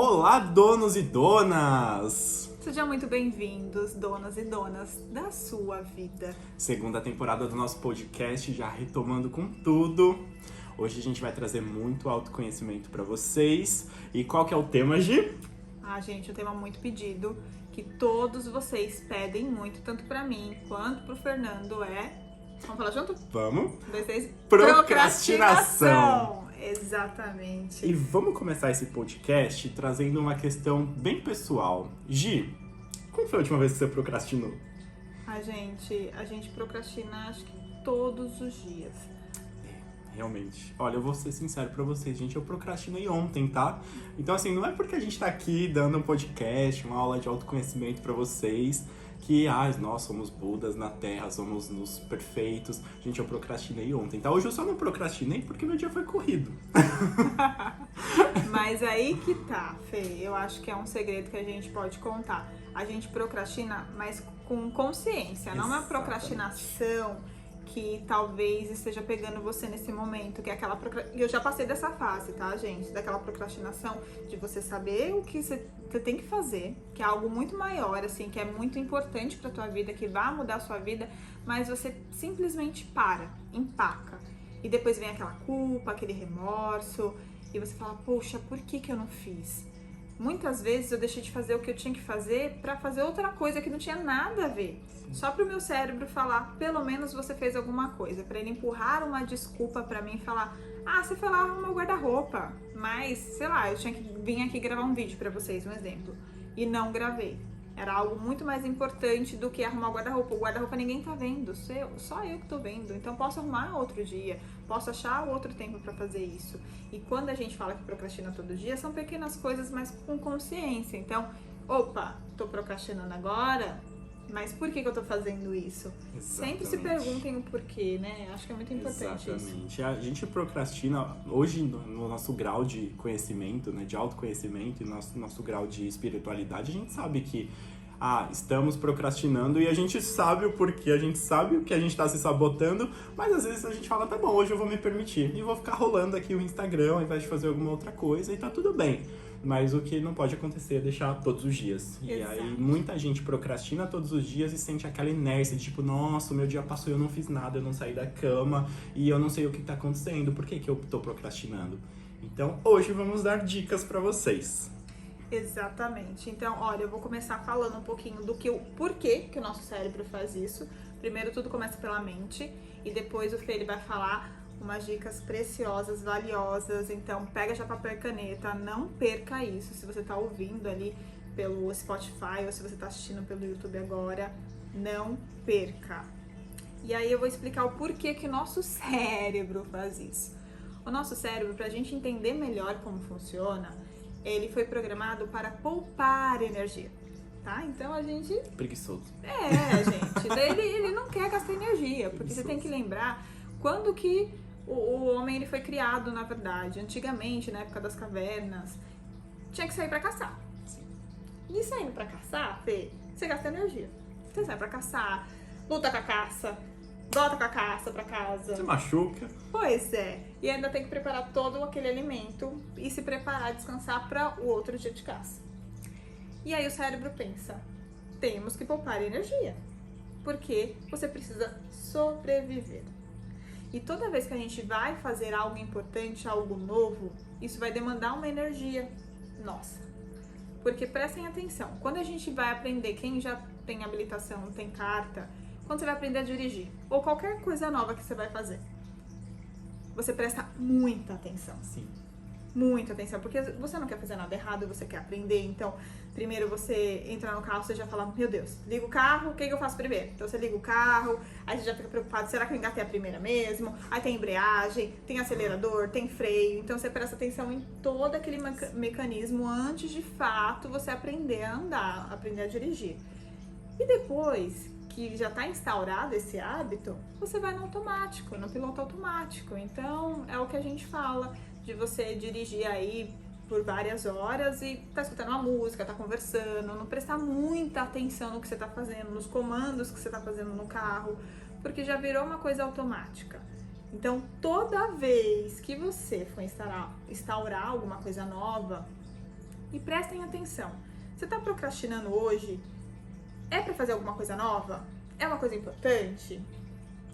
Olá, donos e donas! Sejam muito bem-vindos, donos e donas da sua vida. Segunda temporada do nosso podcast, já retomando com tudo. Hoje a gente vai trazer muito autoconhecimento pra vocês. E qual que é o tema, Gi? Gente, um tema muito pedido, que todos vocês pedem muito, tanto pra mim quanto pro Fernando, Vamos falar junto? Vamos? 1, 2, 3. Procrastinação! Exatamente. E vamos começar esse podcast trazendo uma questão bem pessoal. Gi, quando foi a última vez que você procrastinou? A gente procrastina, acho que todos os dias. Realmente. Olha, eu vou ser sincero pra vocês, gente, eu procrastinei ontem, tá? Então, assim, não é porque a gente tá aqui dando um podcast, uma aula de autoconhecimento pra vocês, que, nós somos Budas na Terra, somos nos perfeitos. Gente, eu procrastinei ontem, tá? Hoje eu só não procrastinei porque meu dia foi corrido. Mas aí que tá, Fê, eu acho que é um segredo que a gente pode contar. A gente procrastina, mas com consciência, não é uma procrastinação que talvez esteja pegando você nesse momento, que é aquela eu já passei dessa fase, tá, gente? Daquela procrastinação de você saber o que você tem que fazer, que é algo muito maior, assim, que é muito importante pra tua vida, que vai mudar a sua vida, mas você simplesmente empaca. E depois vem aquela culpa, aquele remorso, e você fala, poxa, por que eu não fiz? Muitas vezes eu deixei de fazer o que eu tinha que fazer pra fazer outra coisa que não tinha nada a ver. Só pro meu cérebro falar, pelo menos você fez alguma coisa. Pra ele empurrar uma desculpa pra mim e falar, você foi lá arrumar o guarda-roupa. Mas, sei lá, eu tinha que vir aqui gravar um vídeo pra vocês, um exemplo. E não gravei. Era algo muito mais importante do que arrumar o guarda-roupa. O guarda-roupa ninguém tá vendo, só eu que tô vendo. Então posso arrumar outro dia, posso achar outro tempo pra fazer isso. E quando a gente fala que procrastina todo dia, são pequenas coisas, mas com consciência. Então, tô procrastinando agora, mas por que eu tô fazendo isso? Exatamente. Sempre se perguntem o porquê, né? Acho que é muito importante isso. A gente procrastina hoje no nosso grau de conhecimento, né, de autoconhecimento e nosso grau de espiritualidade, a gente sabe que estamos procrastinando e a gente sabe o porquê, a gente sabe o que a gente tá se sabotando, mas às vezes a gente fala, tá bom, hoje eu vou me permitir e vou ficar rolando aqui o Instagram ao invés de fazer alguma outra coisa e tá tudo bem. Mas o que não pode acontecer é deixar todos os dias. Exato. E aí muita gente procrastina todos os dias e sente aquela inércia de tipo, nossa, o meu dia passou e eu não fiz nada, eu não saí da cama e eu não sei o que tá acontecendo, por que eu tô procrastinando? Então hoje vamos dar dicas pra vocês. Exatamente. Então, olha, eu vou começar falando um pouquinho do porquê que o nosso cérebro faz isso. Primeiro tudo começa pela mente e depois o Fê ele vai falar umas dicas preciosas, valiosas. Então, pega já papel e caneta, não perca isso. Se você tá ouvindo ali pelo Spotify ou se você tá assistindo pelo YouTube agora, não perca. E aí eu vou explicar o porquê que o nosso cérebro faz isso. O nosso cérebro, pra gente entender melhor como funciona, ele foi programado para poupar energia, tá? Então a gente... Preguiçoso. Gente, ele não quer gastar energia, porque você tem que lembrar quando que o homem ele foi criado, na verdade. Antigamente, na época das cavernas, tinha que sair pra caçar. Sim. E saindo pra caçar, Fê, você gasta energia. Você sai pra caçar, luta com a caça, volta com a caça pra casa. Se machuca. Pois é. E ainda tem que preparar todo aquele alimento e se preparar, descansar para o outro dia de caça. E aí o cérebro pensa, temos que poupar energia, porque você precisa sobreviver. E toda vez que a gente vai fazer algo importante, algo novo, isso vai demandar uma energia nossa. Porque prestem atenção, quando a gente vai aprender, quem já tem habilitação, tem carta, quando você vai aprender a dirigir, ou qualquer coisa nova que você vai fazer, você presta muita atenção. Sim. Muita atenção, porque você não quer fazer nada errado, você quer aprender. Então, primeiro você entra no carro, você já fala, meu Deus, liga o carro, o que eu faço primeiro? Então você liga o carro, aí você já fica preocupado, será que eu engatei a primeira mesmo? Aí tem embreagem, tem acelerador, tem freio. Então você presta atenção em todo aquele mecanismo antes de fato você aprender a andar, aprender a dirigir. E depois que já está instaurado esse hábito, você vai no automático, no piloto automático. Então, é o que a gente fala, de você dirigir aí por várias horas e tá escutando uma música, tá conversando, não prestar muita atenção no que você tá fazendo, nos comandos que você tá fazendo no carro, porque já virou uma coisa automática. Então, toda vez que você for instaurar alguma coisa nova, E prestem atenção. Você tá procrastinando hoje? É pra fazer alguma coisa nova? É uma coisa importante?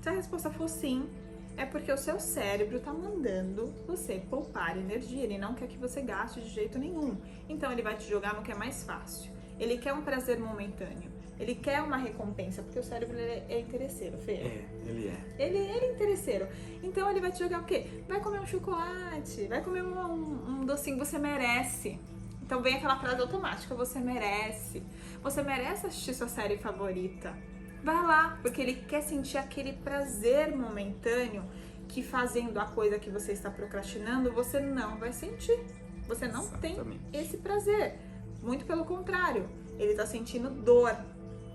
Se a resposta for sim, é porque o seu cérebro tá mandando você poupar energia. Ele não quer que você gaste de jeito nenhum. Então ele vai te jogar no que é mais fácil. Ele quer um prazer momentâneo. Ele quer uma recompensa, porque o cérebro é interesseiro, Fê. Ele é. Ele é interesseiro. Então ele vai te jogar o quê? Vai comer um chocolate, vai comer um docinho, você merece. Então vem aquela frase automática, você merece. Você merece assistir sua série favorita. Vai lá, porque ele quer sentir aquele prazer momentâneo que fazendo a coisa que você está procrastinando, você não vai sentir. Você não tem esse prazer. Muito pelo contrário, ele está sentindo dor,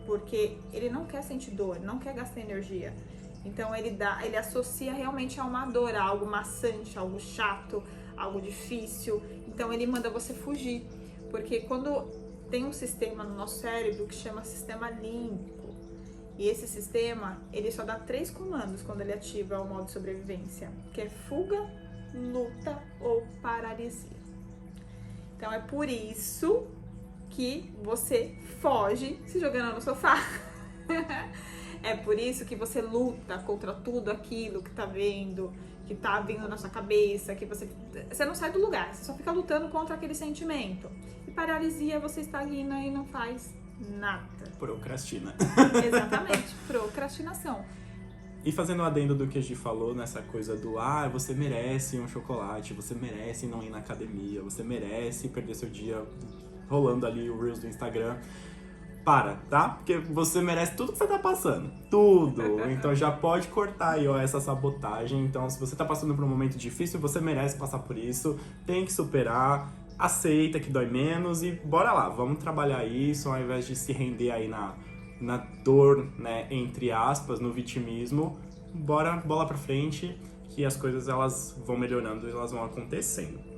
porque ele não quer sentir dor, não quer gastar energia. Então ele associa realmente a uma dor, a algo maçante, algo chato, algo difícil. Então ele manda você fugir, porque quando tem um sistema no nosso cérebro que chama sistema límbico, e esse sistema, ele só dá 3 comandos quando ele ativa o modo de sobrevivência, que é fuga, luta ou paralisia. Então é por isso que você foge se jogando no sofá. É por isso que você luta contra tudo aquilo que tá vendo, que tá vindo na sua cabeça, que você não sai do lugar, você só fica lutando contra aquele sentimento. E paralisia, você estagna e não faz nada. Procrastina. Exatamente, procrastinação. E fazendo um adendo do que a Gi falou, nessa coisa do você merece um chocolate, você merece não ir na academia, você merece perder seu dia rolando ali o Reels do Instagram. Para, tá? Porque você merece tudo que você tá passando. Tudo. Então já pode cortar aí, essa sabotagem. Então, se você tá passando por um momento difícil, você merece passar por isso. Tem que superar. Aceita que dói menos e bora lá. Vamos trabalhar isso ao invés de se render aí na dor, né? Entre aspas, no vitimismo. Bora, bola pra frente, que as coisas elas vão melhorando e elas vão acontecendo.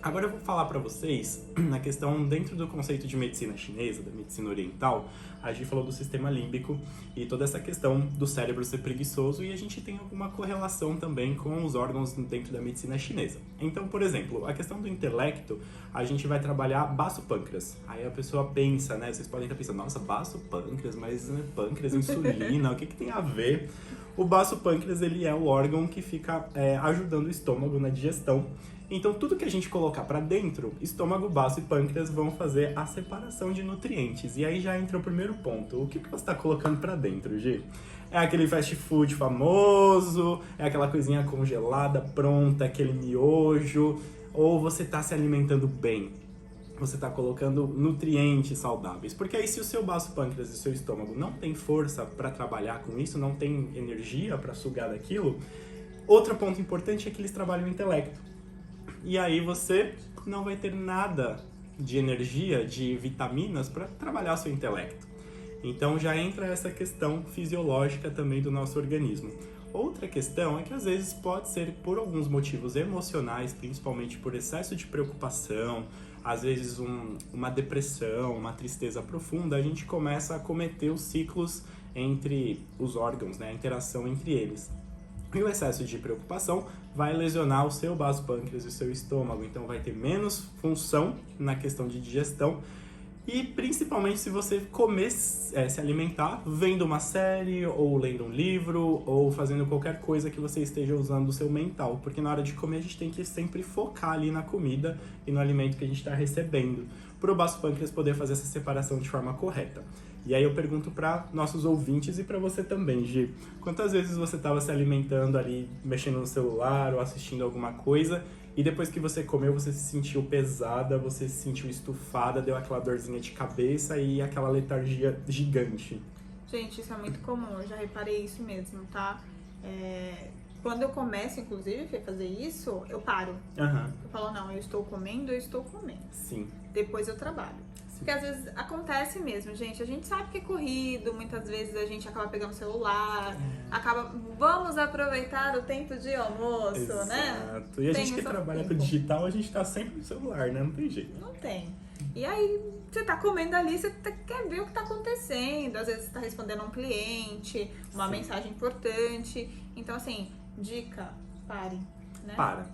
Agora eu vou falar pra vocês na questão dentro do conceito de medicina chinesa, da medicina oriental. A gente falou do sistema límbico e toda essa questão do cérebro ser preguiçoso, e a gente tem alguma correlação também com os órgãos dentro da medicina chinesa. Então, por exemplo, a questão do intelecto, a gente vai trabalhar baço pâncreas. Aí a pessoa pensa, né? Vocês podem estar pensando, nossa, baço pâncreas, mas pâncreas, insulina, o que tem a ver? O baço pâncreas, ele é o órgão que fica ajudando o estômago na digestão. Então, tudo que a gente colocar pra dentro, estômago, baço e pâncreas vão fazer a separação de nutrientes. E aí já entra o primeiro ponto. O que você tá colocando pra dentro, Gi? É aquele fast food famoso? É aquela coisinha congelada, pronta, aquele miojo? Ou você tá se alimentando bem? Você tá colocando nutrientes saudáveis? Porque aí se o seu baço, pâncreas e o seu estômago não tem força pra trabalhar com isso, não tem energia pra sugar daquilo, outro ponto importante é que eles trabalham o intelecto. E aí você não vai ter nada de energia, de vitaminas para trabalhar o seu intelecto. Então já entra essa questão fisiológica também do nosso organismo. Outra questão é que às vezes pode ser por alguns motivos emocionais, principalmente por excesso de preocupação, às vezes uma depressão, uma tristeza profunda, a gente começa a cometer os ciclos entre os órgãos, né, a interação entre eles. E o excesso de preocupação vai lesionar o seu baço pâncreas e o seu estômago, então vai ter menos função na questão de digestão. E principalmente se você se alimentar vendo uma série, ou lendo um livro, ou fazendo qualquer coisa que você esteja usando o seu mental. Porque na hora de comer a gente tem que sempre focar ali na comida e no alimento que a gente está recebendo, para o baço pâncreas poder fazer essa separação de forma correta. E aí eu pergunto para nossos ouvintes e para você também, Gi. Quantas vezes você estava se alimentando ali, mexendo no celular ou assistindo alguma coisa, e depois que você comeu, você se sentiu pesada, você se sentiu estufada, deu aquela dorzinha de cabeça e aquela letargia gigante? Gente, isso é muito comum, eu já reparei isso mesmo, tá? Quando eu começo, inclusive, a fazer isso, eu paro. Uhum. Eu falo, não, eu estou comendo. Sim. Depois eu trabalho. Porque às vezes acontece mesmo, gente. A gente sabe que é corrido, muitas vezes a gente acaba pegando o celular, vamos aproveitar o tempo de almoço, Exato. Né? Exato. E a gente que trabalha com digital, a gente tá sempre no celular, né? Não tem jeito. Não tem. E aí, você tá comendo ali, você quer ver o que tá acontecendo. Às vezes você tá respondendo a um cliente, uma mensagem importante. Então, assim, dica, pare, né? Para.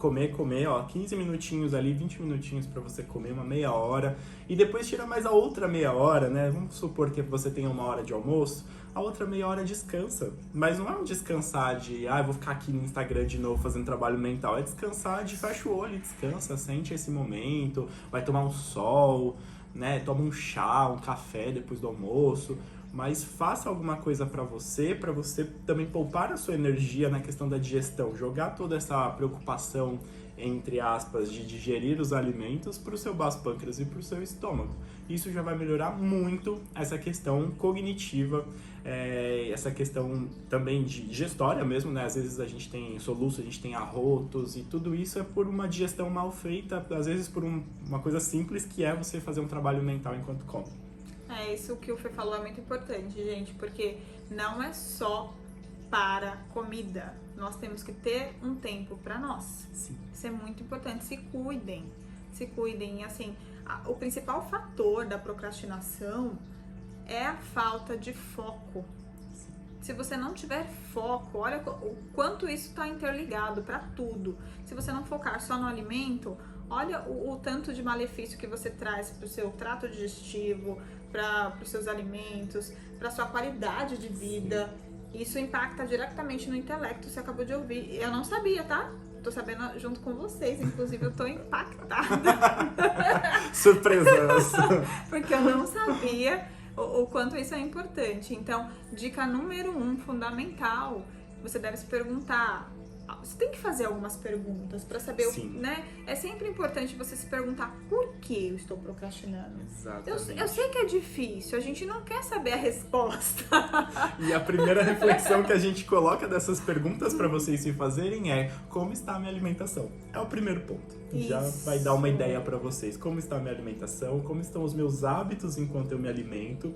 comer, ó, 15 minutinhos ali, 20 minutinhos pra você comer, uma meia hora, e depois tira mais a outra meia hora, né? Vamos supor que você tenha uma hora de almoço, a outra meia hora descansa. Mas não é um descansar de, eu vou ficar aqui no Instagram de novo fazendo trabalho mental. É descansar de fecha o olho, descansa, sente esse momento, vai tomar um sol, né? Toma um chá, um café depois do almoço. Mas faça alguma coisa pra você também poupar a sua energia na questão da digestão. Jogar toda essa preocupação, entre aspas, de digerir os alimentos pro seu baço pâncreas e pro seu estômago. Isso já vai melhorar muito essa questão cognitiva, essa questão também de digestória mesmo, né? Às vezes a gente tem soluço, a gente tem arrotos e tudo isso é por uma digestão mal feita, às vezes por uma coisa simples que é você fazer um trabalho mental enquanto come. Isso que o Fê falou é muito importante, gente, porque não é só para comida. Nós temos que ter um tempo para nós. Sim. Isso é muito importante. Se cuidem. Se cuidem. Assim, o principal fator da procrastinação é a falta de foco. Sim. Se você não tiver foco, olha o quanto isso está interligado para tudo. Se você não focar só no alimento, olha o tanto de malefício que você traz para o seu trato digestivo, para os seus alimentos, para a sua qualidade de vida. Sim. Isso impacta diretamente no intelecto, você acabou de ouvir. Eu não sabia, tá? Tô sabendo junto com vocês, inclusive eu tô impactada. Surpresas! Porque eu não sabia o quanto isso é importante. Então, dica número 1, fundamental, você deve se perguntar. Você tem que fazer algumas perguntas para saber, né? É sempre importante você se perguntar por que eu estou procrastinando. Exatamente. Eu sei que é difícil, a gente não quer saber a resposta. E a primeira reflexão que a gente coloca dessas perguntas para vocês se fazerem é: como está a minha alimentação? É o primeiro ponto. Isso. Já vai dar uma ideia para vocês. Como está a minha alimentação? Como estão os meus hábitos enquanto eu me alimento?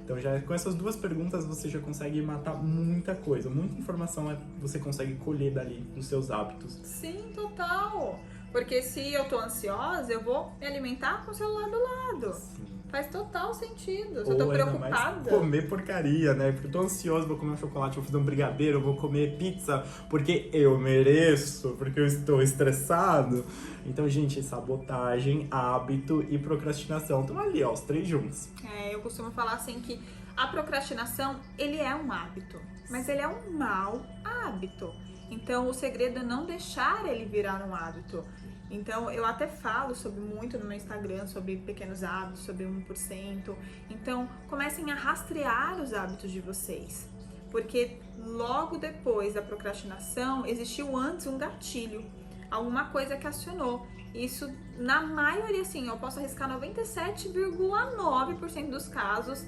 Então, já com essas duas perguntas, você já consegue matar muita coisa. Muita informação você consegue colher dali dos seus hábitos. Sim, total. Porque se eu tô ansiosa, eu vou me alimentar com o celular do lado. Sim. Faz total sentido. Se eu tô preocupada. Comer porcaria, né? Porque eu tô ansiosa, vou comer um chocolate, vou fazer um brigadeiro, vou comer pizza, porque eu mereço, porque eu estou estressado. Então, gente, sabotagem, hábito e procrastinação estão ali, ó, os três juntos. Eu costumo falar assim que a procrastinação, ele é um hábito, mas ele é um mau hábito. Então, o segredo é não deixar ele virar um hábito. Então, eu até falo muito no meu Instagram sobre pequenos hábitos, sobre 1%. Então, comecem a rastrear os hábitos de vocês. Porque logo depois da procrastinação, existiu antes um gatilho. Alguma coisa que acionou. Isso, na maioria, assim, eu posso arriscar 97,9% dos casos,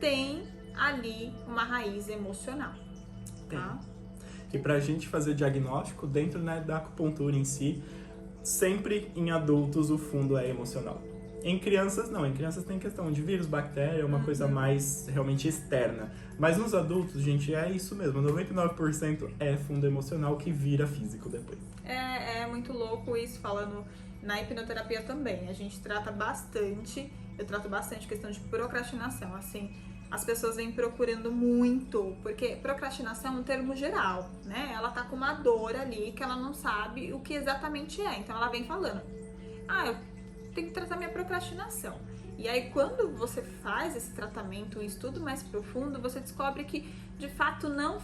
tem ali uma raiz emocional. Tá? E pra gente fazer diagnóstico, dentro, né, da acupuntura em si, sempre em adultos o fundo é emocional. Em crianças não, em crianças tem questão de vírus, bactéria, uma coisa mais realmente externa. Mas nos adultos, gente, é isso mesmo, 99% é fundo emocional que vira físico depois. É muito louco isso, falando na hipnoterapia também. A gente trata bastante, eu trato bastante questão de procrastinação, assim. As pessoas vêm procurando muito, porque procrastinação é um termo geral, né? Ela tá com uma dor ali que ela não sabe o que exatamente é. Então ela vem falando, eu tenho que tratar minha procrastinação. E aí quando você faz esse tratamento, um estudo mais profundo, você descobre que de fato não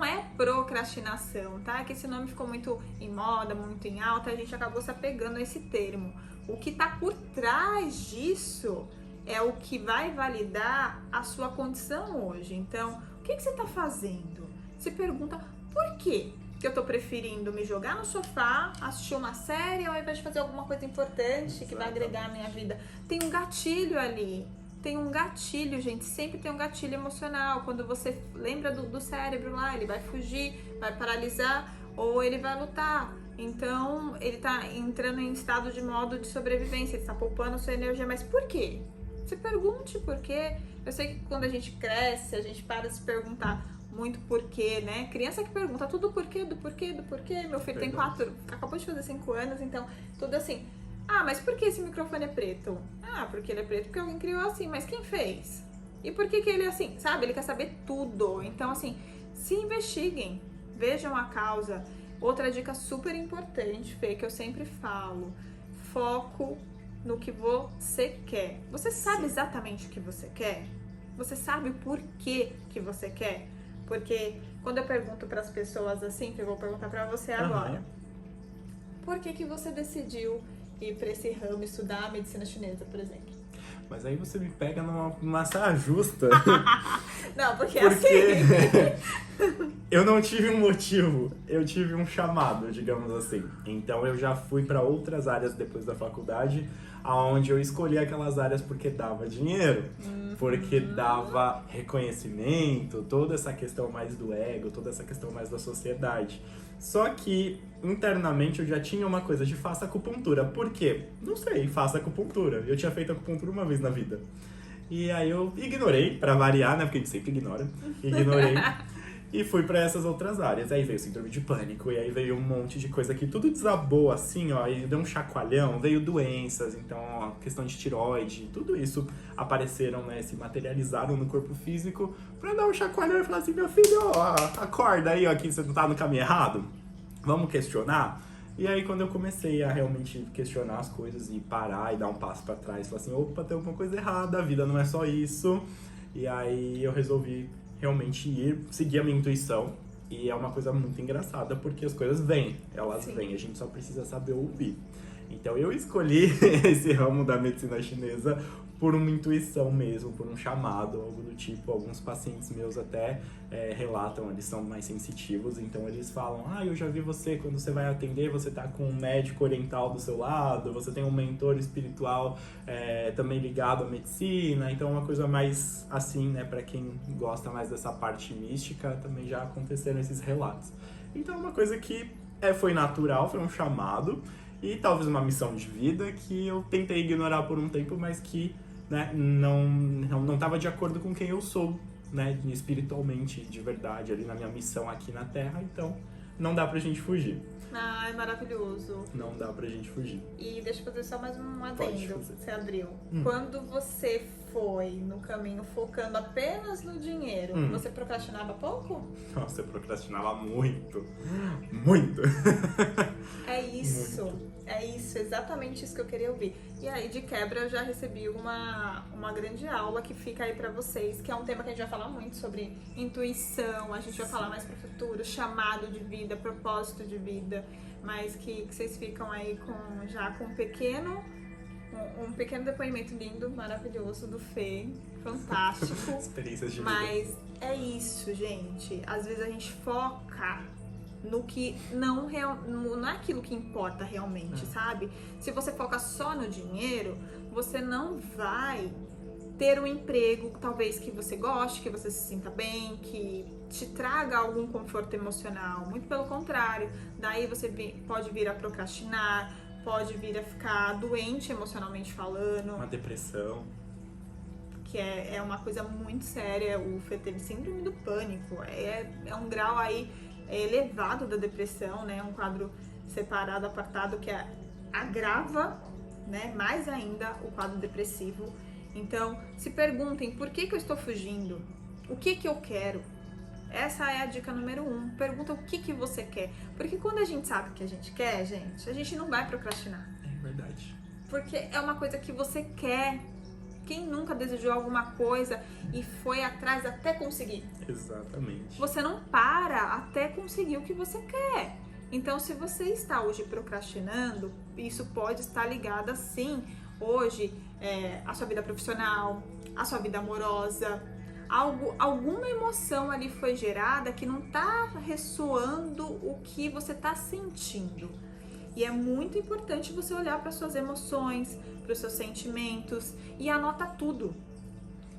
é procrastinação, tá? É que esse nome ficou muito em moda, muito em alta, a gente acabou se apegando a esse termo. O que tá por trás disso é o que vai validar a sua condição hoje. Então, o que você está fazendo? Se pergunta, por quê que eu estou preferindo me jogar no sofá, assistir uma série, ao invés de fazer alguma coisa importante que vai agregar a minha vida? Tem um gatilho ali. Tem um gatilho, gente. Sempre tem um gatilho emocional. Quando você lembra do cérebro lá, ele vai fugir, vai paralisar ou ele vai lutar. Então, ele está entrando em estado de modo de sobrevivência. Ele está poupando a sua energia. Mas por quê? Se pergunte por quê. Eu sei que quando a gente cresce, a gente para de se perguntar muito porquê, né? Criança que pergunta tudo porquê, do porquê. Meu filho tem 4, acabou de fazer 5 anos, então tudo assim. Mas por que esse microfone é preto? Porque ele é preto porque alguém criou assim, mas quem fez? E por que ele é assim? Sabe? Ele quer saber tudo. Então, assim, se investiguem, vejam a causa. Outra dica super importante, Fê, que eu sempre falo: foco no que você quer. Você sabe exatamente o que você quer? Você sabe o porquê que você quer? Porque quando eu pergunto para as pessoas assim, que eu vou perguntar para você agora, por que você decidiu ir para esse ramo, estudar a medicina chinesa, por exemplo? Mas aí você me pega numa saia justa. Não, porque assim... Eu não tive um motivo, eu tive um chamado, digamos assim. Então eu já fui para outras áreas depois da faculdade, aonde eu escolhi aquelas áreas porque dava dinheiro, porque dava reconhecimento, toda essa questão mais do ego, toda essa questão mais da sociedade. Só que internamente eu já tinha uma coisa de faça acupuntura. Por quê? Não sei, faça acupuntura. Eu tinha feito acupuntura uma vez na vida. E aí eu ignorei, pra variar, né? Porque a gente sempre ignora. Ignorei. E fui pra essas outras áreas. Aí veio síndrome de pânico, e aí veio um monte de coisa que tudo desabou assim, ó. E deu um chacoalhão, veio doenças, então, ó, questão de tireoide, tudo isso apareceram, né? Se materializaram no corpo físico pra dar um chacoalhão e falar assim: meu filho, ó, acorda aí, ó, que você não tá no caminho errado. Vamos questionar? E aí quando eu comecei a realmente questionar as coisas e parar e dar um passo pra trás, falar assim: opa, tem alguma coisa errada, a vida não é só isso. E aí eu resolvi realmente seguir a minha intuição. E é uma coisa muito engraçada, porque as coisas vêm, elas vêm, a gente só precisa saber ouvir. Então eu escolhi esse ramo da medicina chinesa por uma intuição mesmo, por um chamado, algo do tipo. Alguns pacientes meus até relatam, eles são mais sensitivos, então eles falam: eu já vi você, quando você vai atender, você tá com um médico oriental do seu lado, você tem um mentor espiritual também ligado à medicina, então é uma coisa mais assim, né, pra quem gosta mais dessa parte mística, também já aconteceram esses relatos. Então é uma coisa que foi natural, foi um chamado, e talvez uma missão de vida que eu tentei ignorar por um tempo, mas que, né, não estava de acordo com quem eu sou, né, espiritualmente, de verdade, ali na minha missão aqui na Terra. Então não dá pra gente fugir. Ai, maravilhoso. Não dá pra gente fugir. E deixa eu fazer só mais um adendo, você abriu. Quando você foi no caminho focando apenas no dinheiro, você procrastinava pouco? Nossa, eu procrastinava muito. Muito. É isso. Muito. É isso, exatamente isso que eu queria ouvir. E aí, de quebra, eu já recebi uma grande aula que fica aí pra vocês, que é um tema que a gente vai falar muito sobre intuição, a gente vai falar mais pro futuro, chamado de vida, propósito de vida, mas que vocês ficam aí já com um pequeno depoimento lindo, maravilhoso do Fê, fantástico. Experiências de vida. Mas é isso, gente. Às vezes a gente foca no que não é aquilo que importa realmente, sabe? Se você foca só no dinheiro, você não vai ter um emprego, talvez, que você goste, que você se sinta bem, que te traga algum conforto emocional. Muito pelo contrário. Daí você pode vir a procrastinar, pode vir a ficar doente emocionalmente falando. Uma depressão. Que é uma coisa muito séria. O Fê teve síndrome do pânico. É um grau aí elevado da depressão, né? Um quadro separado, apartado, que agrava, né, mais ainda o quadro depressivo. Então, se perguntem: por que eu estou fugindo? O que eu quero? Essa é a dica número 1. Pergunta o que você quer. Porque quando a gente sabe o que a gente quer, gente, a gente não vai procrastinar. É verdade. Porque é uma coisa que você quer. Quem nunca desejou alguma coisa e foi atrás até conseguir? Exatamente. Você não para até conseguir o que você quer. Então, se você está hoje procrastinando, isso pode estar ligado, sim, hoje, à sua vida profissional, à sua vida amorosa. Alguma emoção ali foi gerada que não está ressoando o que você está sentindo. E é muito importante você olhar para suas emoções, para os seus sentimentos e anota tudo.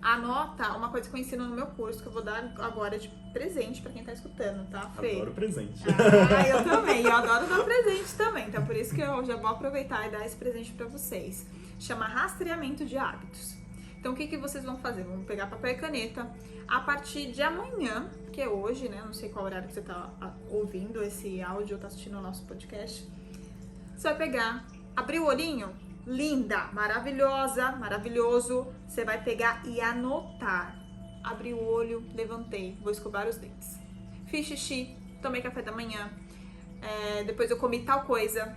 Anota uma coisa que eu ensino no meu curso, que eu vou dar agora de presente para quem tá escutando, tá, Fê? Adoro presente. Eu também, eu adoro dar presente também, então por isso que eu já vou aproveitar e dar esse presente para vocês. Chama Rastreamento de Hábitos. Então o que vocês vão fazer? Vamos pegar papel e caneta. A partir de amanhã, que é hoje, né? Não sei qual horário que você tá ouvindo esse áudio ou tá assistindo o nosso podcast. Você vai pegar, abrir o olhinho, linda, maravilhosa, maravilhoso. Você vai pegar e anotar. Abri o olho, levantei, vou escovar os dentes. Fiz xixi, tomei café da manhã. depois eu comi tal coisa,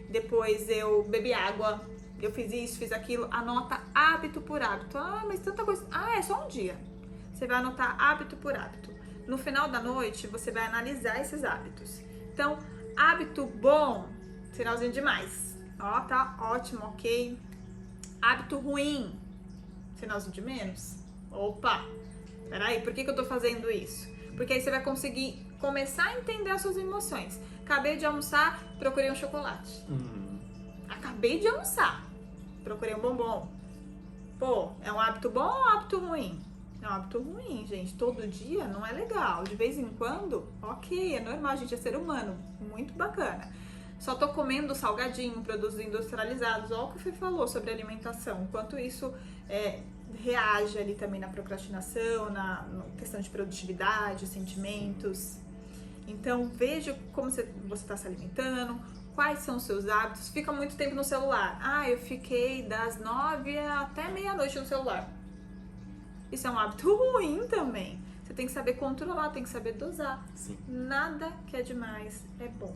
depois eu bebi água, eu fiz isso, fiz aquilo. Anota hábito por hábito. Ah, mas tanta coisa. Ah, é só um dia. Você vai anotar hábito por hábito. No final da noite, você vai analisar esses hábitos. Então, hábito bom, sinalzinho de mais. Ó, tá ótimo, ok. Hábito ruim, sinalzinho de menos. Opa, peraí, por que eu tô fazendo isso? Porque aí você vai conseguir começar a entender as suas emoções. Acabei de almoçar, procurei um chocolate. Acabei de almoçar, procurei um bombom. Pô, é um hábito bom ou um hábito ruim? É um hábito ruim, gente. Todo dia não é legal. De vez em quando, ok, é normal, a gente é ser humano. Muito bacana. Só tô comendo salgadinho, produtos industrializados. Olha o que o Fê falou sobre alimentação. Quanto isso reage ali também na procrastinação, na questão de produtividade, sentimentos. Então, veja como você está se alimentando, quais são os seus hábitos. Fica muito tempo no celular. Ah, eu fiquei das 9 até meia-noite no celular. Isso é um hábito ruim também. Você tem que saber controlar, tem que saber dosar. Sim. Nada que é demais é bom.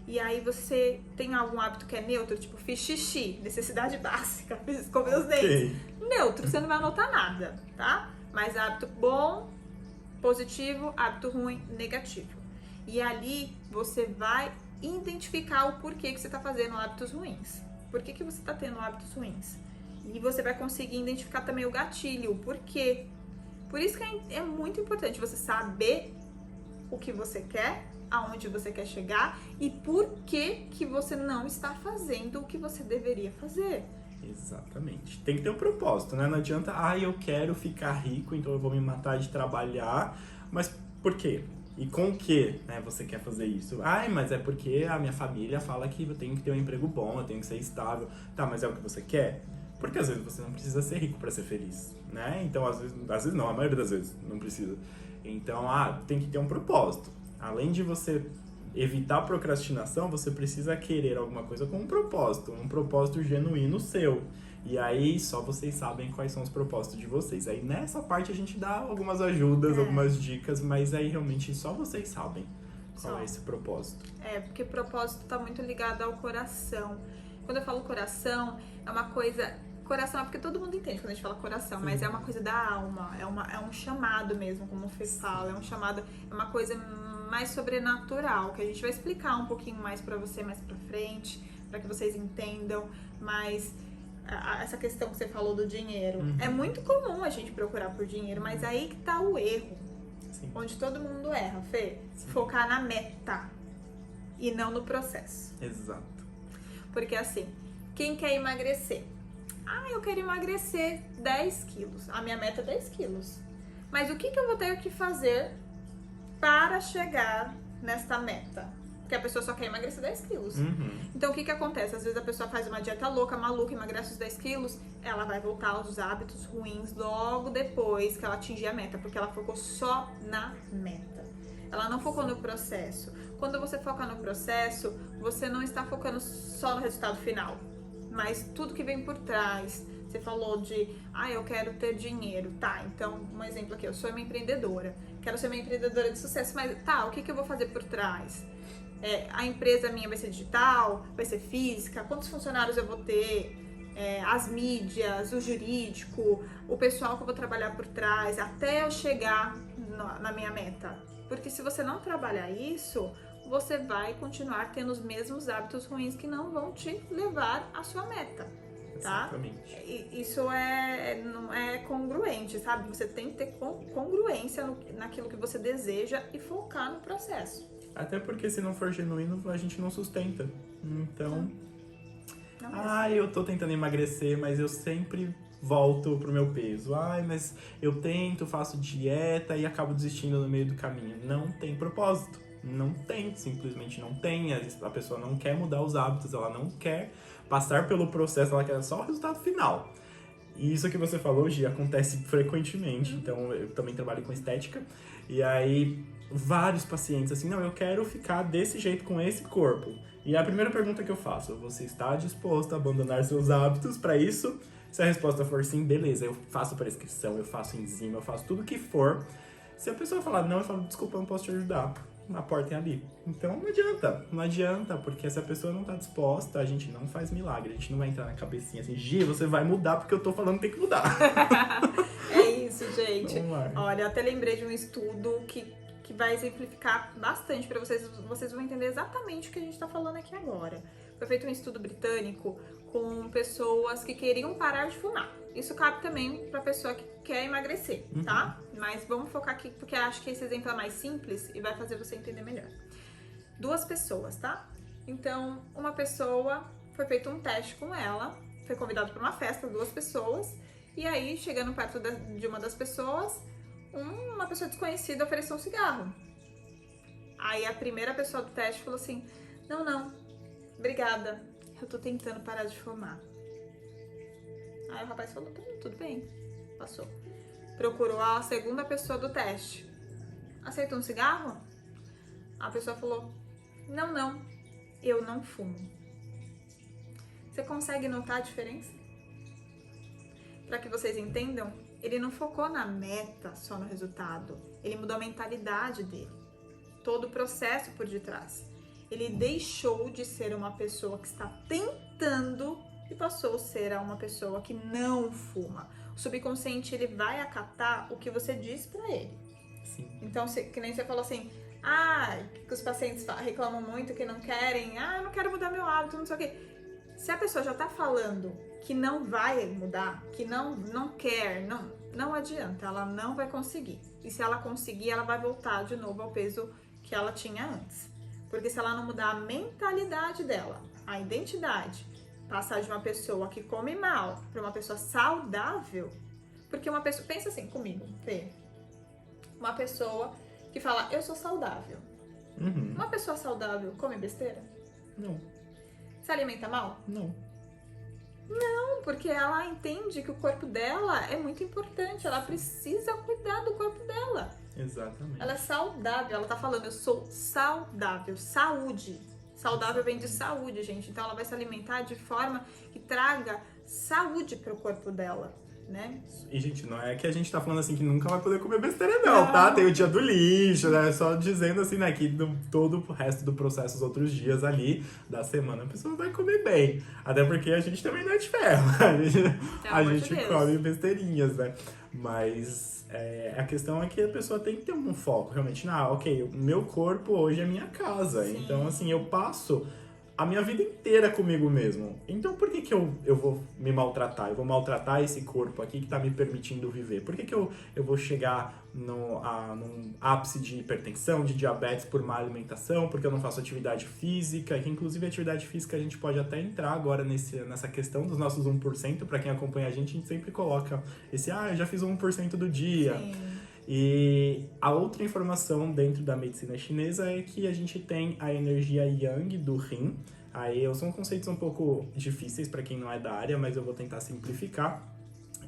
E aí você tem algum hábito que é neutro, tipo fiz xixi, necessidade básica, fiz escover os dentes. Neutro, você não vai anotar nada, tá? Mas hábito bom, positivo, hábito ruim, negativo. E ali você vai identificar o porquê que você está fazendo hábitos ruins. Por que você está tendo hábitos ruins? E você vai conseguir identificar também o gatilho, o porquê. Por isso que é muito importante você saber o que você quer, aonde você quer chegar e por que você não está fazendo o que você deveria fazer. Exatamente. Tem que ter um propósito, né? Não adianta, eu quero ficar rico, então eu vou me matar de trabalhar. Mas por quê? E com o que, né, você quer fazer isso? Mas é porque a minha família fala que eu tenho que ter um emprego bom, eu tenho que ser estável. Tá, mas é o que você quer? Porque às vezes você não precisa ser rico para ser feliz, né? Então, às vezes não, a maioria das vezes não precisa. Então, tem que ter um propósito. Além de você evitar a procrastinação, você precisa querer alguma coisa com um propósito genuíno seu. E aí, só vocês sabem quais são os propósitos de vocês. Aí, nessa parte, a gente dá algumas ajudas, algumas dicas, mas aí, realmente, só vocês sabem qual é esse propósito. Porque propósito tá muito ligado ao coração. Quando eu falo coração, é uma coisa... Coração é porque todo mundo entende quando a gente fala coração, mas é uma coisa da alma, é um chamado mesmo, como o Fê fala, é um chamado, é uma coisa mais sobrenatural, que a gente vai explicar um pouquinho mais pra você mais pra frente, pra que vocês entendam, mas essa questão que você falou do dinheiro, é muito comum a gente procurar por dinheiro, mas aí que tá o erro, onde todo mundo erra, Fê, focar na meta e não no processo. Exato. Porque assim, quem quer emagrecer? Eu quero emagrecer 10 quilos. A minha meta é 10 quilos. Mas o que eu vou ter que fazer para chegar nesta meta? Porque a pessoa só quer emagrecer 10 quilos. Então, o que acontece? Às vezes a pessoa faz uma dieta louca, maluca, emagrece os 10 quilos, ela vai voltar aos hábitos ruins logo depois que ela atingir a meta, porque ela focou só na meta. Ela não focou no processo. Quando você foca no processo, você não está focando só no resultado final, mas tudo que vem por trás. Você falou de, eu quero ter dinheiro. Tá, então, um exemplo aqui, eu sou uma empreendedora. Quero ser uma empreendedora de sucesso, mas o que eu vou fazer por trás? A empresa minha vai ser digital, vai ser física, quantos funcionários eu vou ter, as mídias, o jurídico, o pessoal que eu vou trabalhar por trás, até eu chegar na minha meta. Porque se você não trabalhar isso, você vai continuar tendo os mesmos hábitos ruins que não vão te levar à sua meta, tá? Exatamente. Isso não é congruente, sabe? Você tem que ter congruência naquilo que você deseja e focar no processo. Até porque se não for genuíno, a gente não sustenta. Então, eu tô tentando emagrecer, mas eu sempre volto pro meu peso. Mas eu tento, faço dieta e acabo desistindo no meio do caminho. Não tem propósito. Não tem, simplesmente não tem. A pessoa não quer mudar os hábitos, ela não quer passar pelo processo, ela quer só o resultado final. E isso que você falou, Gi, acontece frequentemente. Então, eu também trabalho com estética. E aí, vários pacientes assim, eu quero ficar desse jeito com esse corpo. E a primeira pergunta que eu faço, você está disposto a abandonar seus hábitos para isso? Se a resposta for sim, beleza, eu faço prescrição, eu faço enzima, eu faço tudo o que for. Se a pessoa falar não, eu falo, desculpa, eu não posso te ajudar. a porta é ali. Então não adianta, porque se a pessoa não tá disposta, a gente não faz milagre, a gente não vai entrar na cabecinha assim, Gi, você vai mudar porque eu tô falando que tem que mudar. É isso, gente. Não vai. Olha, eu até lembrei de um estudo que vai exemplificar bastante para vocês. Vocês vão entender exatamente o que a gente tá falando aqui agora. Foi feito um estudo britânico com pessoas que queriam parar de fumar. Isso cabe também para pessoa que quer emagrecer, tá? Mas vamos focar aqui porque eu acho que esse exemplo é mais simples e vai fazer você entender melhor. 2 pessoas, tá? Então, uma pessoa, foi feito um teste com ela, foi convidado para uma festa, 2 pessoas, e aí, chegando perto de uma das pessoas, uma pessoa desconhecida ofereceu um cigarro. Aí a primeira pessoa do teste falou assim, não, obrigada, eu tô tentando parar de fumar. Aí o rapaz falou, tudo bem, passou. Procurou a segunda pessoa do teste. Aceitou um cigarro? A pessoa falou, não, eu não fumo. Você consegue notar a diferença? Para que vocês entendam, ele não focou na meta, só no resultado. Ele mudou a mentalidade dele. Todo o processo por detrás. Ele deixou de ser uma pessoa que está tentando e passou a ser uma pessoa que não fuma. O subconsciente, ele vai acatar o que você diz para ele. Sim. Então, que nem você falou assim, que os pacientes reclamam muito, que não querem, eu não quero mudar meu hábito, não sei o quê. Se a pessoa já tá falando que não vai mudar, que não quer, não adianta, ela não vai conseguir. E se ela conseguir, ela vai voltar de novo ao peso que ela tinha antes. Porque se ela não mudar a mentalidade dela, a identidade, passar de uma pessoa que come mal para uma pessoa saudável, porque uma pessoa, pensa assim comigo, Fê, uma pessoa que fala, eu sou saudável. Uma pessoa saudável come besteira? Não. Se alimenta mal? Não. Não, porque ela entende que o corpo dela é muito importante, ela precisa cuidar do corpo dela. Exatamente. Ela é saudável, ela tá falando, eu sou saudável, saúde. Saudável vem de saúde, gente. Então ela vai se alimentar de forma que traga saúde pro corpo dela, né? E, gente, não é que a gente tá falando assim que nunca vai poder comer besteira, não, tá? Tem o dia do lixo, né? Só dizendo assim, né, que todo o resto do processo, os outros dias ali da semana, a pessoa vai comer bem. Até porque a gente também não é de ferro. A gente come besteirinhas, né? Mas a questão é que a pessoa tem que ter um foco, realmente. Ok, o meu corpo hoje é minha casa. Sim. Então, assim, eu passo a minha vida inteira comigo mesmo. Então por que eu vou me maltratar? Eu vou maltratar esse corpo aqui que tá me permitindo viver. Por que eu vou chegar num ápice de hipertensão, de diabetes por má alimentação, porque eu não faço atividade física, que inclusive a atividade física a gente pode até entrar agora nessa questão dos nossos 1%, para quem acompanha a gente sempre coloca esse, eu já fiz 1% do dia. Sim. E a outra informação dentro da medicina chinesa é que a gente tem a energia Yang do Yin. Aí são conceitos um pouco difíceis para quem não é da área, mas eu vou tentar simplificar.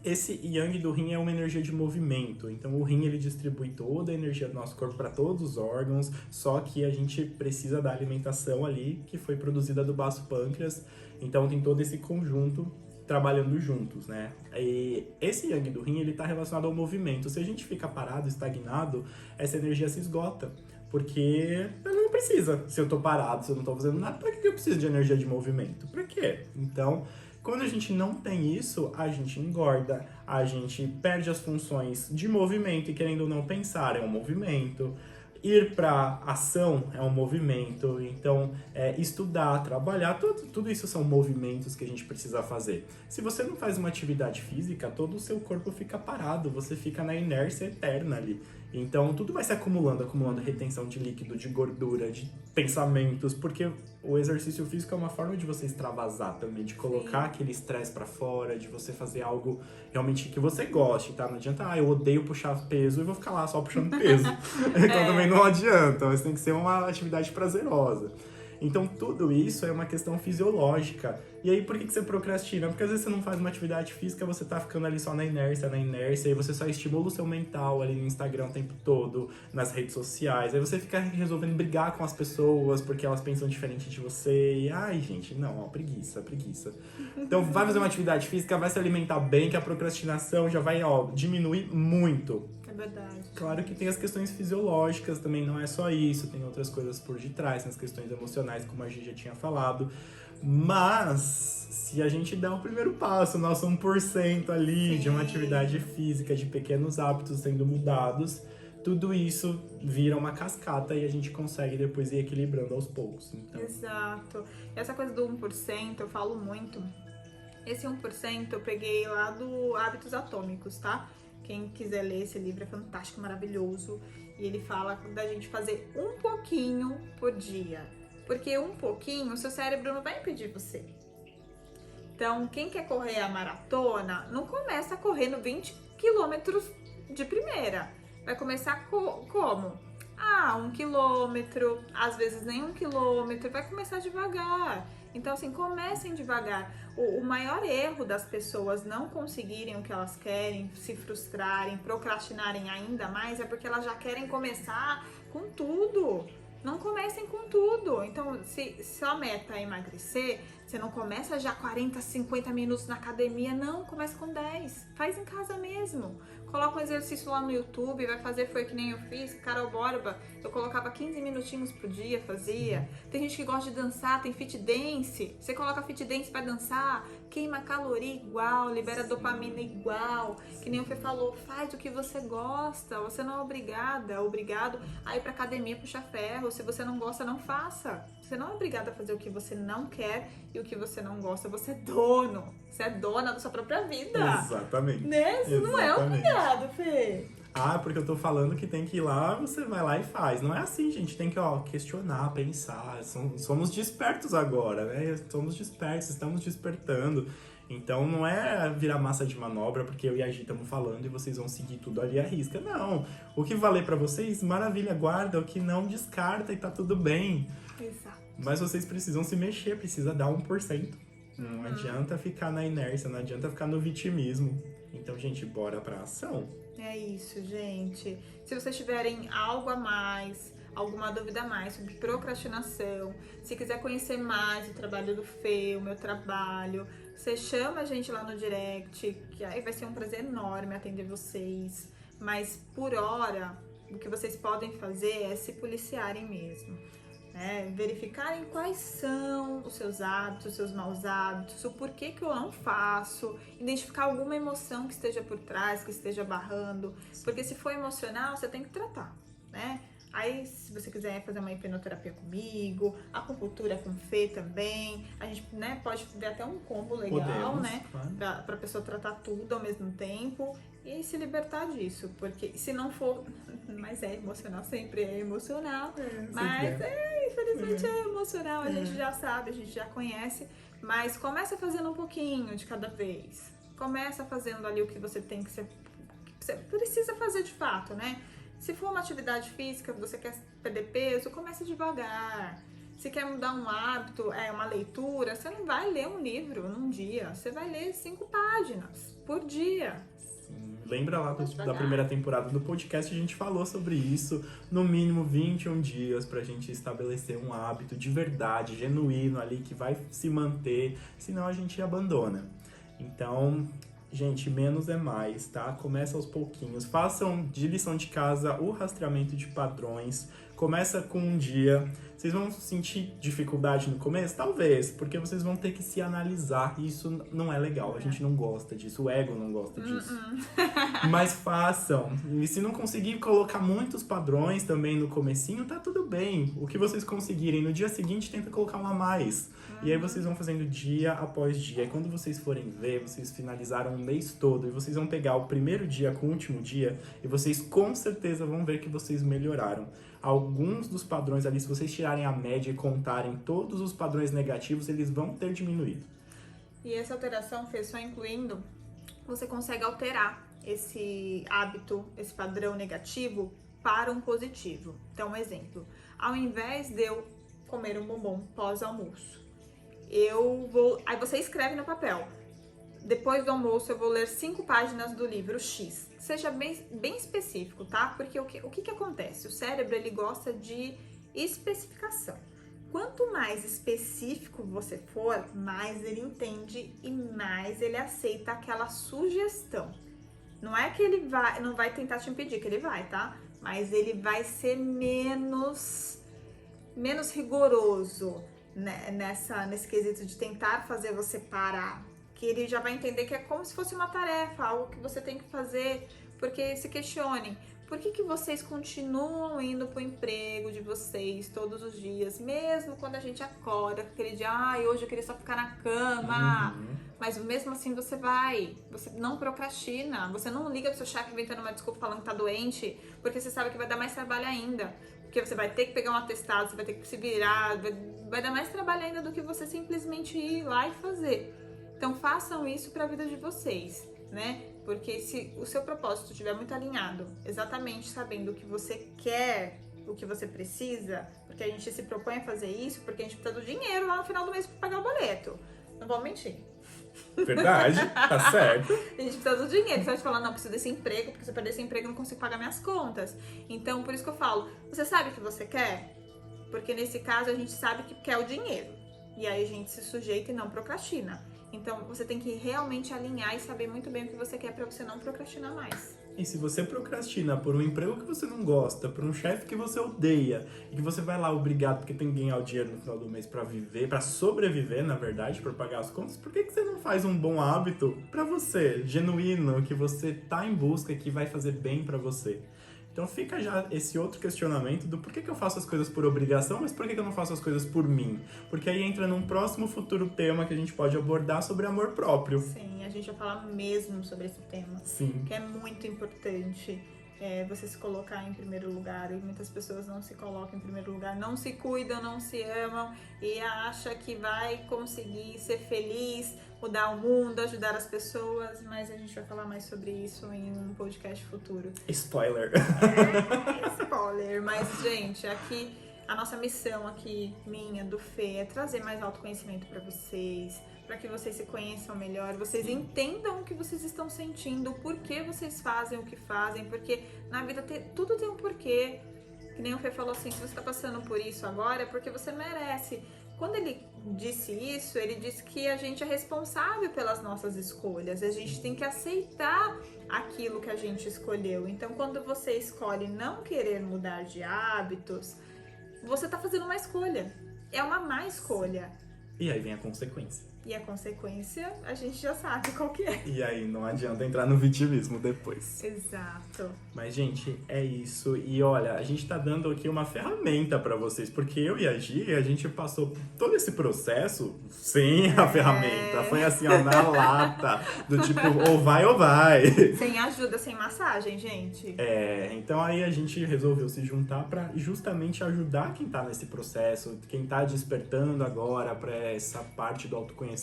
Esse Yang do Yin é uma energia de movimento. Então o Yin ele distribui toda a energia do nosso corpo para todos os órgãos, só que a gente precisa da alimentação ali que foi produzida do baço pâncreas. Então tem todo esse conjunto trabalhando juntos, né? E esse Yang do Yin, ele tá relacionado ao movimento. Se a gente fica parado, estagnado, essa energia se esgota. Porque ela não precisa. Se eu tô parado, se eu não tô fazendo nada, pra que eu preciso de energia de movimento? Pra quê? Então, quando a gente não tem isso, a gente engorda, a gente perde as funções de movimento, e querendo ou não pensar é um movimento. Ir para ação é um movimento, então estudar, trabalhar, tudo isso são movimentos que a gente precisa fazer. Se você não faz uma atividade física, todo o seu corpo fica parado, você fica na inércia eterna ali. Então tudo vai se acumulando retenção de líquido, de gordura, de pensamentos, porque o exercício físico é uma forma de você extravasar também, de colocar aquele estresse pra fora, de você fazer algo realmente que você goste, tá? Não adianta, eu odeio puxar peso e vou ficar lá só puxando peso. Então também não adianta, mas tem que ser uma atividade prazerosa. Então tudo isso é uma questão fisiológica. E aí por que você procrastina? Porque às vezes você não faz uma atividade física, você tá ficando ali só na inércia, e aí você só estimula o seu mental ali no Instagram o tempo todo, nas redes sociais, aí você fica resolvendo brigar com as pessoas porque elas pensam diferente de você, e gente, não, preguiça. Então vai fazer uma atividade física, vai se alimentar bem, que a procrastinação já vai, diminuir muito. verdade. Claro que tem as questões fisiológicas também, não é só isso, tem outras coisas por detrás, tem as questões emocionais, como a gente já tinha falado. Mas, se a gente der o primeiro passo, nosso 1% ali de uma atividade física, de pequenos hábitos sendo mudados, tudo isso vira uma cascata e a gente consegue depois ir equilibrando aos poucos. Então. Exato. Essa coisa do 1%, eu falo muito. Esse 1% eu peguei lá do Hábitos Atômicos, tá? Quem quiser ler esse livro é fantástico, maravilhoso. E ele fala da gente fazer um pouquinho por dia. Porque um pouquinho, o seu cérebro não vai impedir você. Então, quem quer correr a maratona, não começa correndo 20 quilômetros de primeira. Vai começar como? 1 quilômetro, às vezes nem 1 quilômetro, vai começar devagar. Então, assim, comecem devagar. O maior erro das pessoas não conseguirem o que elas querem, se frustrarem, procrastinarem ainda mais, é porque elas já querem começar com tudo. Não comecem com tudo. Então, se a meta é emagrecer, você não começa já 40, 50 minutos na academia, não, começa com 10. Faz em casa mesmo. Coloca um exercício lá no YouTube, vai fazer, foi que nem eu fiz, Carol Borba, eu colocava 15 minutinhos por dia, fazia. Tem gente que gosta de dançar, tem fit dance, você coloca fit dance pra dançar, queima caloria igual, libera dopamina igual, que nem o Fê falou, faz o que você gosta, você não é obrigado a ir pra academia puxar ferro, se você não gosta, não faça. Você não é obrigado a fazer o que você não quer e o que você não gosta, você é dono. Você é dona da sua própria vida. Exatamente. Né? Você não é obrigado, Fê. Porque eu tô falando que tem que ir lá, você vai lá e faz. Não é assim, gente. Tem que, questionar, pensar. Somos despertos agora, né? Somos despertos, estamos despertando. Então não é virar massa de manobra porque eu e a Gi estamos falando e vocês vão seguir tudo ali à risca. Não. O que valer pra vocês, maravilha, guarda. O que não, descarta e tá tudo bem. Exato. Mas vocês precisam se mexer, precisa dar 1%. Não adianta ficar na inércia, não adianta ficar no vitimismo. Então, gente, bora pra ação. É isso, gente. Se vocês tiverem algo a mais, alguma dúvida a mais sobre procrastinação, se quiser conhecer mais o trabalho do Fê, o meu trabalho, você chama a gente lá no direct, que aí vai ser um prazer enorme atender vocês. Mas por hora, o que vocês podem fazer é se policiarem mesmo. Verificarem quais são os seus hábitos, os seus maus hábitos, o porquê que eu não faço, identificar alguma emoção que esteja por trás, que esteja barrando, porque se for emocional, você tem que tratar, né? Aí, se você quiser fazer uma hipnoterapia comigo, acupuntura com Fê também, a gente, pode ver até um combo legal, Podemos, claro. pra pessoa tratar tudo ao mesmo tempo e se libertar disso, porque se não for, mas é emocional, sempre é emocional, mas infelizmente é emocional, a gente já sabe, a gente já conhece, mas começa fazendo um pouquinho de cada vez, começa fazendo ali o que você tem que você precisa fazer de fato, né? Se for uma atividade física, você quer perder peso, comece devagar. Se quer mudar um hábito, uma leitura, você não vai ler um livro num dia. Você vai ler 5 páginas por dia. Sim. Lembra lá da primeira temporada do podcast, a gente falou sobre isso. No mínimo 21 dias pra gente estabelecer um hábito de verdade, genuíno ali, que vai se manter. Senão a gente abandona. Então... Gente, menos é mais, tá? Começa aos pouquinhos. Façam de lição de casa o rastreamento de padrões. Começa com um dia. Vocês vão sentir dificuldade no começo? Talvez, porque vocês vão ter que se analisar. E isso não é legal. A gente não gosta disso. O ego não gosta disso. Mas façam. E se não conseguir colocar muitos padrões também no comecinho, tá tudo bem. O que vocês conseguirem no dia seguinte, tenta colocar um a mais. E aí vocês vão fazendo dia após dia. E quando vocês forem ver, vocês finalizaram o mês todo. E vocês vão pegar o primeiro dia com o último dia. E vocês com certeza vão ver que vocês melhoraram. Alguns dos padrões ali, se vocês tirarem a média e contarem todos os padrões negativos, eles vão ter diminuído. E essa alteração, Fê, só incluindo, você consegue alterar esse hábito, esse padrão negativo para um positivo. Então, um exemplo. Ao invés de eu comer um bombom pós-almoço, aí você escreve no papel. Depois do almoço eu vou ler 5 páginas do livro X. Seja bem específico, tá? Porque o que acontece? O cérebro, ele gosta de especificação. Quanto mais específico você for, mais ele entende e mais ele aceita aquela sugestão. Não é que ele não vai tentar te impedir, que ele vai, tá? Mas ele vai ser menos rigoroso, né, nesse quesito de tentar fazer você parar. Que ele já vai entender que é como se fosse uma tarefa, algo que você tem que fazer. Porque se questione, por que vocês continuam indo pro emprego de vocês todos os dias, mesmo quando a gente acorda, aquele dia, hoje eu queria só ficar na cama, mas mesmo assim você vai, você não procrastina, você não liga pro seu chefe inventando uma desculpa falando que tá doente, porque você sabe que vai dar mais trabalho ainda, porque você vai ter que pegar um atestado, você vai ter que se virar, vai dar mais trabalho ainda do que você simplesmente ir lá e fazer. Então façam isso pra vida de vocês, né? Porque se o seu propósito estiver muito alinhado, exatamente sabendo o que você quer, o que você precisa, porque a gente se propõe a fazer isso, porque a gente precisa do dinheiro lá no final do mês para pagar o boleto. Não vamos mentir. Verdade, tá certo. A gente precisa do dinheiro. Você vai falar, não, preciso desse emprego, porque se eu perder esse emprego eu não consigo pagar minhas contas. Então, por isso que eu falo, você sabe o que você quer? Porque nesse caso a gente sabe que quer o dinheiro. E aí a gente se sujeita e não procrastina. Então, você tem que realmente alinhar e saber muito bem o que você quer para você não procrastinar mais. E se você procrastina por um emprego que você não gosta, por um chefe que você odeia, e que você vai lá obrigado porque tem que ganhar o dinheiro no final do mês para viver, para sobreviver, na verdade, para pagar as contas, por que você não faz um bom hábito para você, genuíno, que você tá em busca, que vai fazer bem para você? Então fica já esse outro questionamento do porquê que eu faço as coisas por obrigação, mas por que eu não faço as coisas por mim? Porque aí entra num próximo futuro tema que a gente pode abordar sobre amor próprio. Sim, a gente vai falar mesmo sobre esse tema. Sim. Que é muito importante você se colocar em primeiro lugar. E muitas pessoas não se colocam em primeiro lugar, não se cuidam, não se amam e acha que vai conseguir ser feliz, mudar o mundo, ajudar as pessoas, mas a gente vai falar mais sobre isso em um podcast futuro. Spoiler. Spoiler, mas gente, aqui a nossa missão aqui, minha, do Fê, é trazer mais autoconhecimento para vocês, para que vocês se conheçam melhor, vocês entendam o que vocês estão sentindo, o porquê vocês fazem o que fazem, porque na vida tudo tem um porquê. Que nem o Fê falou assim, se você tá passando por isso agora, é porque você merece. Quando ele disse isso, ele disse que a gente é responsável pelas nossas escolhas, a gente tem que aceitar aquilo que a gente escolheu. Então, quando você escolhe não querer mudar de hábitos, você tá fazendo uma escolha, é uma má escolha. E aí vem a consequência. E a consequência, a gente já sabe qual que é. E aí não adianta entrar no vitimismo depois. Exato. Mas, gente, é isso. E olha, a gente tá dando aqui uma ferramenta pra vocês, porque eu e a Gi, a gente passou todo esse processo sem a ferramenta. Foi assim, ó, na lata. Do tipo, ou vai. Sem ajuda, sem massagem, gente. Então aí a gente resolveu se juntar pra justamente ajudar quem tá nesse processo, quem tá despertando agora pra essa parte do autoconhecimento.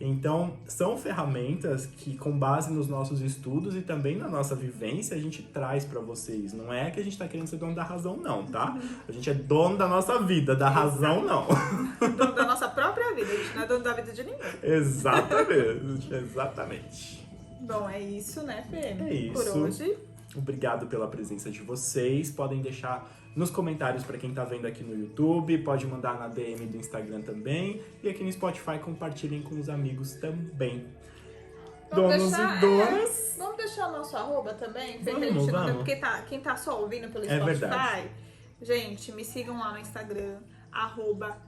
Então, são ferramentas que, com base nos nossos estudos e também na nossa vivência, a gente traz pra vocês. Não é que a gente tá querendo ser dono da razão, não, tá? A gente é dono da nossa vida, da razão, não. Dono da nossa própria vida, a gente não é dono da vida de ninguém. Exatamente. Bom, é isso, né, Fê? É isso. Por hoje. Obrigado pela presença de vocês. Podem deixar nos comentários para quem tá vendo aqui no YouTube, pode mandar na DM do Instagram também. E aqui no Spotify, compartilhem com os amigos também. Donos e donas. Vamos deixar o nosso arroba também? Vamos. Porque quem tá só ouvindo pelo Spotify, verdade. Gente, me sigam lá no Instagram,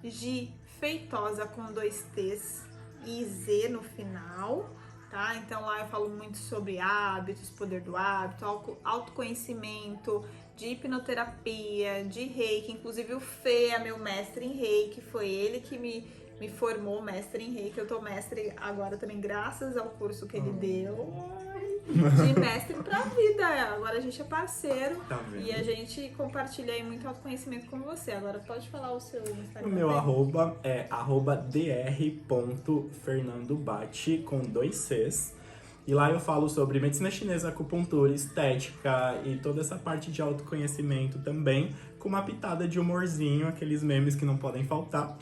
@gfeitosa com 2 T's e Z no final. Tá? Então lá eu falo muito sobre hábitos, poder do hábito, autoconhecimento, de hipnoterapia, de reiki. Inclusive o Fê é meu mestre em reiki, foi ele que me formou mestre em reiki. Eu tô mestre agora também graças ao curso que ele deu. De mestre pra vida. Agora a gente é parceiro. Tá vendo? E a gente compartilha aí muito autoconhecimento com você. Agora pode falar o seu Instagram. O meu arroba é @dr.fernandobate com 2 Cs. E lá eu falo sobre medicina chinesa, acupuntura, estética e toda essa parte de autoconhecimento também, com uma pitada de humorzinho, aqueles memes que não podem faltar.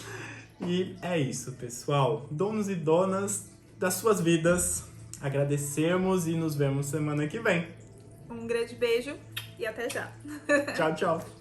E é isso, pessoal. Donos e donas das suas vidas, agradecemos e nos vemos semana que vem. Um grande beijo e até já. Tchau, tchau.